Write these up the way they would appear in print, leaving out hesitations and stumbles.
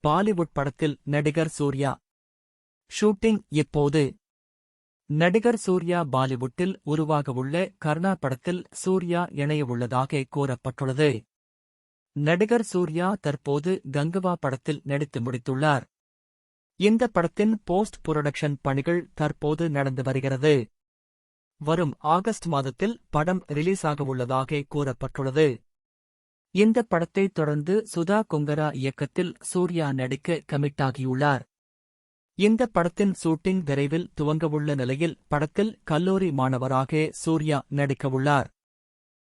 பாலிவுட் படத்தில் நடிகர் சூர்யா. ஷூட்டிங் இப்போது. நடிகர் சூர்யா பாலிவுட்டில் உருவாகவுள்ள கர்ணா படத்தில் சூர்யா இணையவுள்ளதாக கூறப்பட்டுள்ளது. நடிகர் சூர்யா தற்போது கங்குவா படத்தில் நடித்து முடித்துள்ளார். இந்த படத்தின் போஸ்ட் புரொடக்ஷன் பணிகள் தற்போது நடந்து வருகிறது. வரும் ஆகஸ்ட் மாதத்தில் படம் ரிலீஸ் ஆகவுள்ளதாக கூறப்பட்டுள்ளது. இந்த படத்தை தொடர்ந்து சுதா கொங்கரா இயக்கத்தில் சூர்யா நடிக்க கமிட்டாகியுள்ளார். இந்த படத்தின் ஷூட்டிங் விரைவில் துவங்கவுள்ள நிலையில் படத்தில் கல்லூரி மாணவராக சூர்யா நடிக்கவுள்ளார்.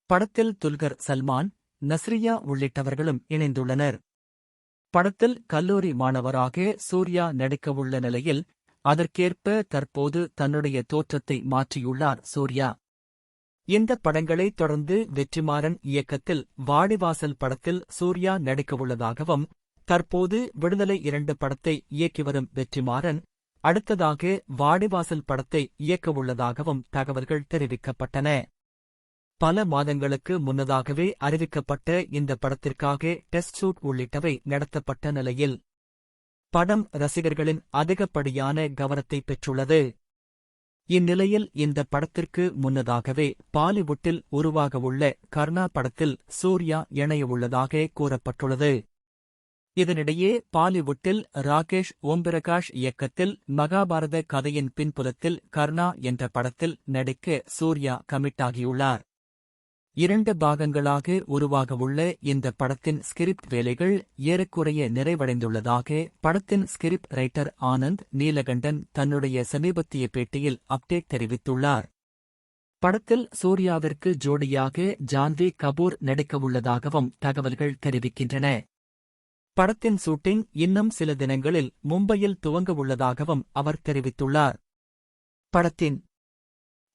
படத்தில் துல்கர் சல்மான், நஸ்ரியா உள்ளிட்டவர்களும் இணைந்துள்ளனர். படத்தில் கல்லூரி மாணவராக சூர்யா நடிக்கவுள்ள நிலையில் அதற்கேற்ப தற்போது தன்னுடைய தோற்றத்தை மாற்றியுள்ளார் சூர்யா. இந்த படங்களைத் தொடர்ந்து வெற்றிமாறன் இயக்கத்தில் வாடிவாசல் படத்தில் சூர்யா நடிக்கவுள்ளதாகவும், தற்போது விடுதலை 2 படத்தை இயக்கி வரும் வெற்றிமாறன் அடுத்ததாக வாடிவாசல் படத்தை இயக்கவுள்ளதாகவும் தகவல்கள் தெரிவிக்கப்பட்டன. பல மாதங்களுக்கு முன்னதாகவே அறிவிக்கப்பட்ட இந்த படத்திற்காக டெஸ்ட் ஷூட் உள்ளிட்டவை நடத்தப்பட்ட நிலையில் படம் ரசிகர்களின் அதிகப்படியான கவனத்தை பெற்றுள்ளது. இந்நிலையில் இந்த படத்திற்கு முன்னதாகவே பாலிவுட்டில் உருவாகவுள்ள கர்ணா படத்தில் சூர்யா இணையவுள்ளதாக கூறப்பட்டுள்ளது. இதனிடையே பாலிவுட்டில் ராகேஷ் ஓம்பிரகாஷ் இயக்கத்தில் மகாபாரத கதையின் பின்புலத்தில் கர்ணா என்ற படத்தில் நடிக்க சூர்யா கமிட்டாகியுள்ளார். 2 பாகங்களாக உருவாகவுள்ள இந்த படத்தின் ஸ்கிரிப்ட் வேலைகள் ஏறக்குறைய நிறைவடைந்துள்ளதாக படத்தின் ஸ்கிரிப்ட் ரைட்டர் ஆனந்த் நீலகண்டன் தன்னுடைய சமீபத்திய பேட்டியில் அப்டேட் தெரிவித்துள்ளார். படத்தில் சூர்யாவிற்கு ஜோடியாக ஜான்வி கபூர் நடிக்கவுள்ளதாகவும் தகவல்கள் தெரிவிக்கின்றன. படத்தின் ஷூட்டிங் இன்னும் சில தினங்களில் மும்பையில் துவங்கவுள்ளதாகவும் அவர் தெரிவித்துள்ளார். படத்தின்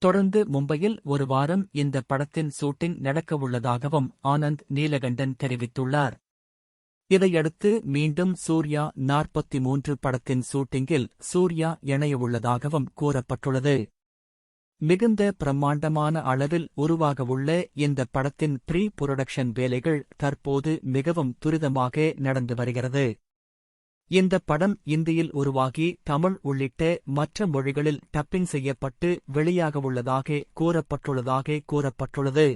தொடர்ந்து மும்பையில் ஒரு வாரம் இந்த படத்தின் ஷூட்டிங் நடக்கவுள்ளதாகவும் ஆனந்த் நீலகண்டன் தெரிவித்துள்ளார். இதையடுத்து மீண்டும் சூர்யா 43 படத்தின் ஷூட்டிங்கில் சூர்யா இணையவுள்ளதாகவும் கூறப்பட்டுள்ளது. மிகுந்த பிரம்மாண்டமான அளவில் உருவாகவுள்ள இந்த படத்தின் ப்ரீ புரொடக்ஷன் வேலைகள் தற்போது மிகவும் துரிதமாக நடந்து வருகிறது. இந்த படம் இந்தியில் உருவாகி தமிழ் உள்ளிட்ட மற்ற மொழிகளில் டப்பிங் செய்யப்பட்டு வெளியாகவுள்ளதாக கூறப்பட்டுள்ளது.